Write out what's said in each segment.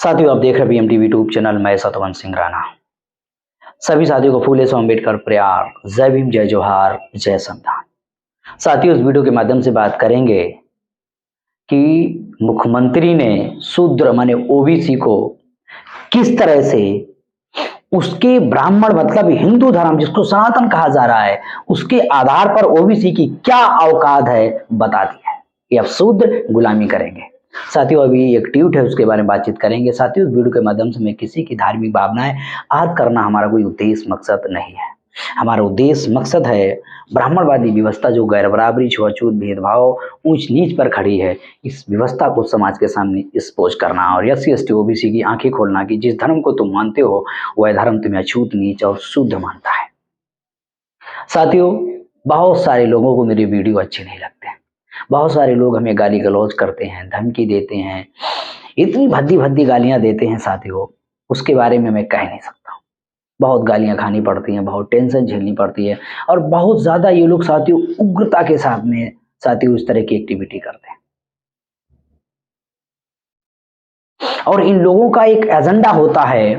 साथियों, आप देख रहे हैं BMTV यूट्यूब चैनल। मैं सतवन सिंह राणा। सभी साथियों को फूले सो अम्बेडकर प्यार। जय भीम, जय जोहार, जय संविधान। साथियों, इस वीडियो के माध्यम से बात करेंगे कि मुख्यमंत्री ने शूद्र माने ओबीसी को किस तरह से उसके ब्राह्मण मतलब हिंदू धर्म जिसको सनातन कहा जा रहा है उसके आधार पर ओबीसी की क्या औकात है बता दिया है कि अब शूद्र गुलामी करेंगे। साथियों, अभी एक ट्वीट है उसके बारे में बातचीत करेंगे। साथियों, इस वीडियो के माध्यम से मैं किसी की धार्मिक भावनाएं आहत करना हमारा कोई उद्देश्य मकसद नहीं है। हमारा उद्देश्य मकसद है ब्राह्मणवादी व्यवस्था जो गैर बराबरी, छुआछूत, भेदभाव, ऊंच नीच पर खड़ी है, इस व्यवस्था को समाज के सामने एक्सपोज करना और SC ST OBC की आंखें खोलना कि जिस धर्म को तुम मानते हो वह धर्म तुम्हें अछूत, नीच और शूद्र मानता है। साथियों, बहुत सारे लोगों को मेरे वीडियो अच्छे नहीं लगते। बहुत सारे लोग हमें गाली गलौज करते हैं, धमकी देते हैं, इतनी भद्दी भद्दी गालियां देते हैं साथियों, उसके बारे में मैं कह नहीं सकता हूँ। बहुत गालियां खानी पड़ती हैं, बहुत टेंशन झेलनी पड़ती है और बहुत ज्यादा ये लोग साथियों उग्रता के साथ में साथियों इस तरह की एक्टिविटी करते हैं। और इन लोगों का एक एजेंडा होता है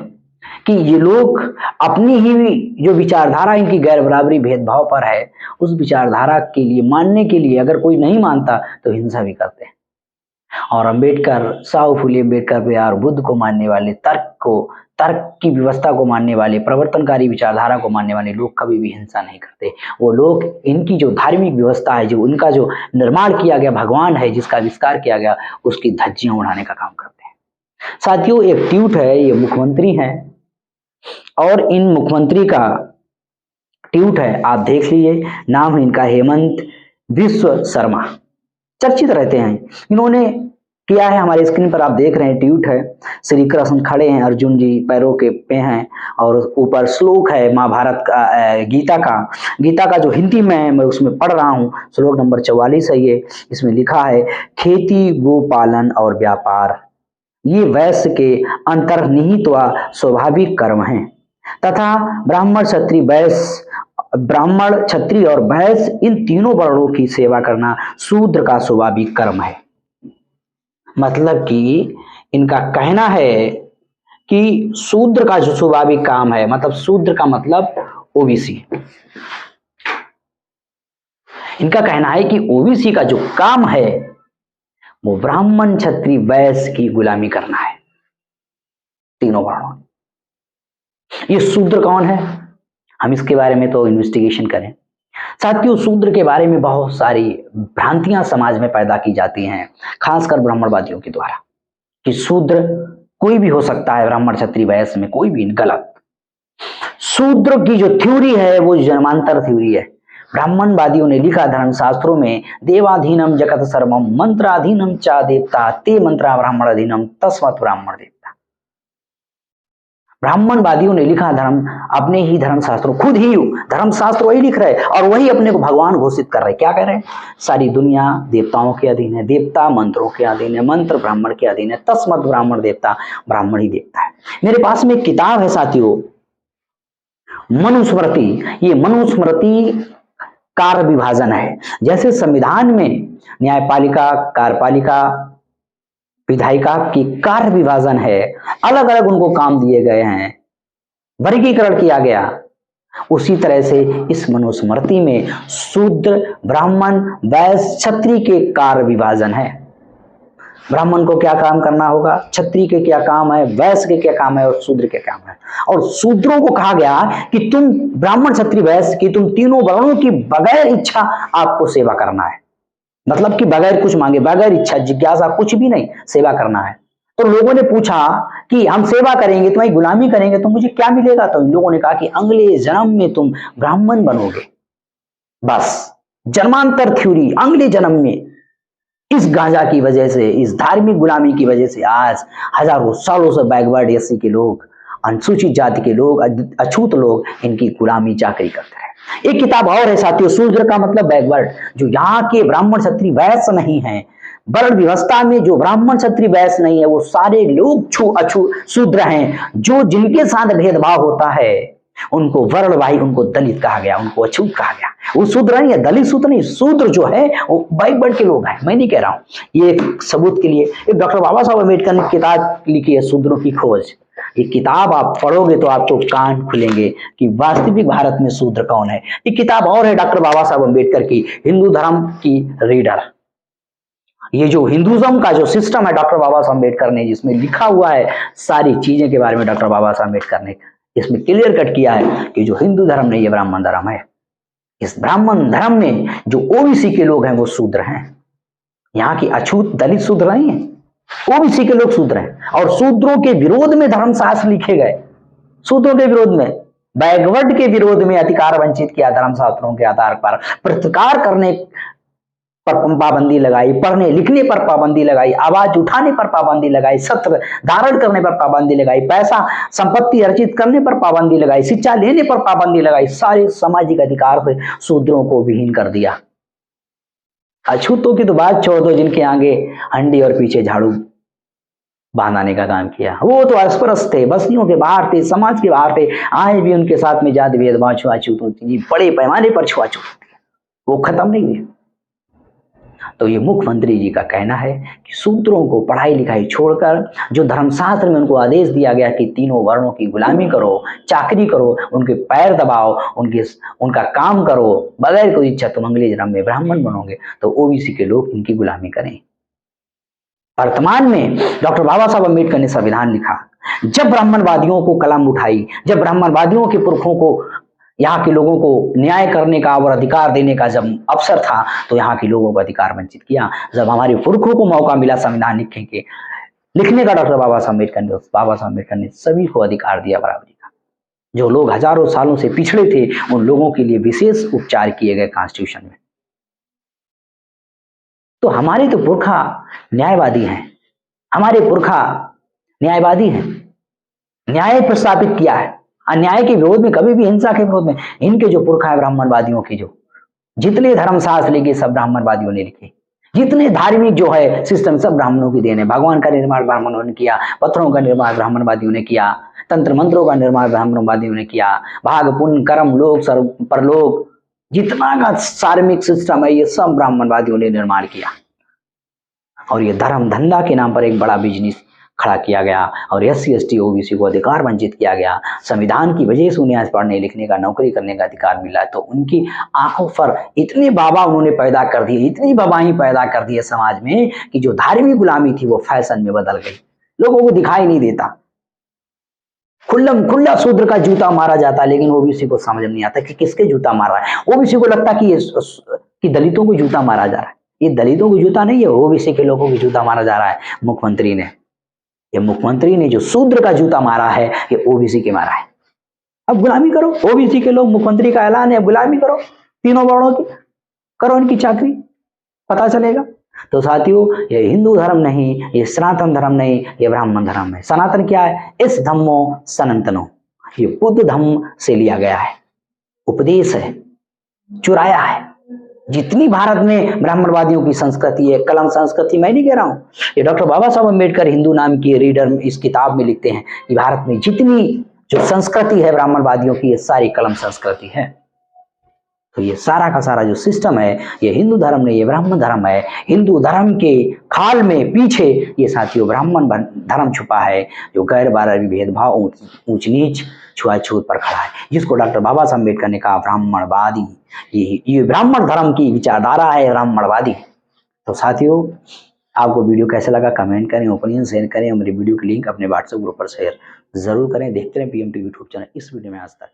कि ये लोग अपनी ही जो विचारधारा इनकी गैर बराबरी भेदभाव पर है उस विचारधारा के लिए मानने के लिए अगर कोई नहीं मानता तो हिंसा भी करते हैं। और अम्बेडकर, साहू फुले अम्बेडकर प्यार, बुद्ध को मानने वाले, तर्क की व्यवस्था को मानने वाले, प्रवर्तनकारी विचारधारा को मानने वाले लोग कभी भी हिंसा नहीं करते। वो लोग इनकी जो धार्मिक व्यवस्था है, जो उनका जो निर्माण किया गया भगवान है, जिसका आविष्कार किया गया, उसकी धज्जियां उड़ाने का काम करते हैं। साथियों, एक ट्वीट है, ये मुख्यमंत्री हैं और इन मुख्यमंत्री का ट्वीट है, आप देख लीजिए। नाम है इनका हेमंत बिस्व शर्मा, चर्चित रहते हैं। इन्होंने किया है, हमारे स्क्रीन पर आप देख रहे हैं ट्वीट है। श्री कृष्ण खड़े हैं, अर्जुन जी पैरों के पे हैं और ऊपर श्लोक है महाभारत का, गीता का जो हिंदी में है मैं उसमें पढ़ रहा हूँ। श्लोक नंबर 44 है ये। इसमें लिखा है, खेती, गोपालन और व्यापार ये वैश्य के अंतर्निहित व स्वाभाविक कर्म हैं तथा ब्राह्मण, क्षत्रिय और वैश्य इन तीनों वर्णों की सेवा करना शूद्र का स्वाभाविक कर्म है। मतलब कि इनका कहना है कि शूद्र का जो स्वाभाविक काम है, मतलब शूद्र का मतलब ओबीसी। इनका कहना है कि ओबीसी का जो काम है वो ब्राह्मण, क्षत्रिय, वैश्य की गुलामी करना है, तीनों वर्णों। ये शूद्र कौन है, हम इसके बारे में तो इन्वेस्टिगेशन करें। साथियों, शूद्र के बारे में बहुत सारी भ्रांतियां समाज में पैदा की जाती हैं, खासकर ब्राह्मणवादियों के द्वारा, कि शूद्र कोई भी हो सकता है, ब्राह्मण, क्षत्रिय, वैश्य में कोई भी। गलत। शूद्र की जो थ्योरी है वो जन्मांतर थ्योरी है। ब्राह्मणवादियों ने लिखा धर्मशास्त्रों में, देवाधीनम जगत सर्वम मंत्राधीनम चा देवता ते मंत्रा ब्राह्मणाधीनम तस्मत् ब्राह्मण देवता। ब्राह्मणवादियों ने लिखा धर्म अपने ही धर्मशास्त्रों, खुद ही धर्मशास्त्र वही लिख रहे और वही अपने को भगवान घोषित कर रहे। क्या कह रहे हैं, सारी दुनिया देवताओं के अधीन है, देवता मंत्रों के अधीन है, मंत्र ब्राह्मण के अधीन है, तस्मत् ब्राह्मण देवता, ब्राह्मण ही देवता है। मेरे पास में एक किताब है साथियों, मनुस्मृति। ये मनुस्मृति कार्य विभाजन है। जैसे संविधान में न्यायपालिका, कार्यपालिका, विधायिका की कार्य विभाजन है, अलग अलग उनको काम दिए गए हैं, वर्गीकरण किया गया, उसी तरह से इस मनुस्मृति में शूद्र, ब्राह्मण, वैश्य, क्षत्रिय के कार्य विभाजन है। ब्राह्मण को क्या काम करना होगा, क्षत्रिय के क्या काम है, वैश्य के क्या काम है और शूद्र के काम है। और शूद्रों को कहा गया कि तुम ब्राह्मण, क्षत्रिय, वैश्य की तुम तीनों वर्णों की बगैर इच्छा आपको सेवा करना है। मतलब कि बगैर कुछ मांगे, बगैर इच्छा जिज्ञासा, कुछ भी नहीं, सेवा करना है। तो लोगों ने पूछा कि हम सेवा करेंगे, तुम्हारी गुलामी करेंगे तो मुझे क्या मिलेगा? तो इन लोगों ने कहा कि अगले जन्म में तुम ब्राह्मण बनोगे। बस जन्मांतर थ्योरी, अगले जन्म में। इस गांजा की वजह से, इस धार्मिक गुलामी की वजह से आज हजारों सालों से बैकवर्ड SC के लोग, अनुसूचित जाति के लोग, अछूत लोग इनकी गुलामी चाकरी करते रहे। एक किताब और है साथियों, शूद्र का मतलब बैकवर्ड, जो यहाँ के ब्राह्मण, क्षत्रिय, वैश्य नहीं है। वर्ण व्यवस्था में जो ब्राह्मण, क्षत्रिय, वैश्य नहीं है वो सारे लोग शूद्र हैं। जो जिनके साथ भेदभाव होता है उनको वर्णवाही, उनको दलित कहा गया, उनको अछूत कहा गया। वो शूद्र नहीं है, दलित शूद्र नहीं, शूद्र जो है वो बाइक बढ़ के लोग हैं, मैं नहीं कह रहा हूँ। ये एक सबूत के लिए एक डॉक्टर बाबा साहब अम्बेडकर ने किताब लिखी है शूद्रों की खोज। ये किताब आप पढ़ोगे तो आपको कान खुलेंगे कि वास्तविक भारत में शूद्र कौन है। ये किताब और है डॉक्टर बाबा साहब अम्बेडकर की, हिंदू धर्म की रीडर। ये जो हिंदुज्म का जो सिस्टम है डॉक्टर बाबा साहब अम्बेडकर ने जिसमें लिखा हुआ है सारी चीजें के बारे में, डॉक्टर बाबा साहब अम्बेडकर ने इसमें क्लियर कट किया है कि जो हिंदू धर्म नहीं ये ब्राह्मण धर्म है। इस ब्राह्मण धर्म में जो ओबीसी के लोग हैं वो शूद्र हैं। यहाँ की अछूत दलित शूद्र नहीं है, ओबीसी के लोग शूद्र हैं। और शूद्रों के विरोध में धर्मशास्त्र लिखे गए, शूद्रों के विरोध में, बैकवर्ड के विरोध में अधिकार वंचित किया धर्मशास्त्रों के आधार पर, प्रतिकार करने पर पाबंदी लगाई, पढ़ने लिखने पर पाबंदी लगाई, आवाज उठाने पर पाबंदी लगाई, सत्र धारण करने पर पाबंदी लगाई, पैसा संपत्ति अर्जित करने पर पाबंदी लगाई, शिक्षा लेने पर पाबंदी लगाई। सारे सामाजिक अधिकार से शूद्रों को विहीन कर दिया। अछूतों की तो बात छोड़ दो, जिनके आगे हंडी और पीछे झाड़ू बांधाने का काम किया, वो तो अस्पृश्य थे, बस्तियों के बाहर थे, समाज के बाहर थे। आए भी उनके साथ में जाति भेदभाव छुआछूत होती थी, बड़े पैमाने पर छुआछूत होती है, वो खत्म नहीं हुई। तो ये मुख्यमंत्री जी का कहना है कि शूद्रों को पढ़ाई लिखाई छोड़कर जो धर्मशास्त्र में उनको आदेश दिया गया कि तीनों वर्णों की गुलामी करो, चाकरी करो, उनके पैर दबाओ, उनका काम करो बगैर कोई इच्छा, तुम अगले जन्म में ब्राह्मण बनोगे, तो ओबीसी के लोग इनकी गुलामी करें। वर्तमान में डॉक्टर बाबा साहब अम्बेडकर ने संविधान लिखा, जब ब्राह्मणवादियों को कलम उठाई, जब ब्राह्मणवादियों के पुरखों को, यहाँ के लोगों को न्याय करने का और अधिकार देने का जब अवसर था तो यहाँ के लोगों को अधिकार वंचित किया। जब हमारे पुरखों को मौका मिला संविधान लिखने का, डॉक्टर बाबा साहब अम्बेडकर ने सभी को अधिकार दिया बराबरी का। जो लोग हजारों सालों से पिछड़े थे उन लोगों के लिए विशेष उपचार किए गए कॉन्स्टिट्यूशन में। तो हमारे तो पुरखा न्यायवादी हैं, हमारे पुरखा न्यायवादी हैं, न्याय प्रस्थापित किया है। अन्याय के विरोध में, कभी भी हिंसा के विरोध में, इनके जो पुरखा है ब्राह्मणवादियों के, जो जितने धर्मशास्त्र लिखे सब ब्राह्मणवादियों ने लिखे, जितने धार्मिक जो है सिस्टम सब ब्राह्मणों की देन है। भगवान का निर्माण ब्राह्मणों ने किया, पत्थरों का निर्माण ब्राह्मणवादियों ने किया, तंत्र मंत्रों का निर्माण ब्राह्मणवादियों ने किया, भाग पुण्य कर्म लोक परलोक जितना का सार्मिक सिस्टम है ये सब ब्राह्मणवादियों ने निर्माण किया। और ये धर्म धंधा के नाम पर एक बड़ा बिजनेस खड़ा किया गया और SC ST OBC को अधिकार वंचित किया गया। संविधान की वजह से उन्हें आज पढ़ने लिखने का, नौकरी करने का अधिकार मिला। तो उनकी आंखों पर इतने बाबा उन्होंने पैदा कर दिए, इतनी बाबाई पैदा कर दिए समाज में कि जो धार्मिक गुलामी थी वो फैशन में बदल गई, लोगों को दिखाई नहीं देता। खुल्ला शूद्र का जूता मारा जाता, लेकिन ओबीसी को समझ नहीं आता कि किसके जूता मार रहा है। ओबीसी को लगता कि दलितों को जूता मारा जा रहा है। ये दलितों को जूता नहीं है, ओबीसी के लोगों को जूता मारा जा रहा है। मुख्यमंत्री ने जो शूद्र का जूता मारा है ये ओबीसी के मारा है। अब गुलामी करो, ओबीसी के लोग, मुख्यमंत्री का ऐलान है, गुलामी करो, तीनों वर्णों की करो, उनकी चाकरी, पता चलेगा। तो साथियों, ये हिंदू धर्म नहीं, ये सनातन धर्म नहीं, ये ब्राह्मण धर्म है। सनातन क्या है? इस धम्मो सनातनो, ये बुद्ध धम्म से लिया गया है, उपदेश है, चुराया है। जितनी भारत में ब्राह्मणवादियों की संस्कृति है, कलम संस्कृति, मैं नहीं कह रहा हूं, ये डॉक्टर बाबा साहब अम्बेडकर हिंदू नाम की रीडर इस किताब में लिखते हैं कि भारत में जितनी जो संस्कृति है ब्राह्मणवादियों की, ये सारी कलम संस्कृति है। तो ये सारा का सारा जो सिस्टम है ये हिंदू धर्म नहीं, ये ब्राह्मण धर्म है। हिंदू धर्म के खाल में पीछे ये साथियों ब्राह्मण धर्म छुपा है, जो गैर बारहवीं भेदभाव, ऊंच नीच, छुआछूत पर खड़ा है, जिसको डॉक्टर बाबा साहब अम्बेडकर ने कहा ब्राह्मणवादी। ये ब्राह्मण धर्म की विचारधारा है, ब्राह्मणवादी। तो साथियों, आपको वीडियो कैसा लगा कमेंट करें, ओपिनियन शेयर करें, हमारी वीडियो की लिंक अपने व्हाट्सएप ग्रुप पर शेयर जरूर करें। देखते रहें PMTV यूट्यूब चैनल। इस वीडियो में आज तक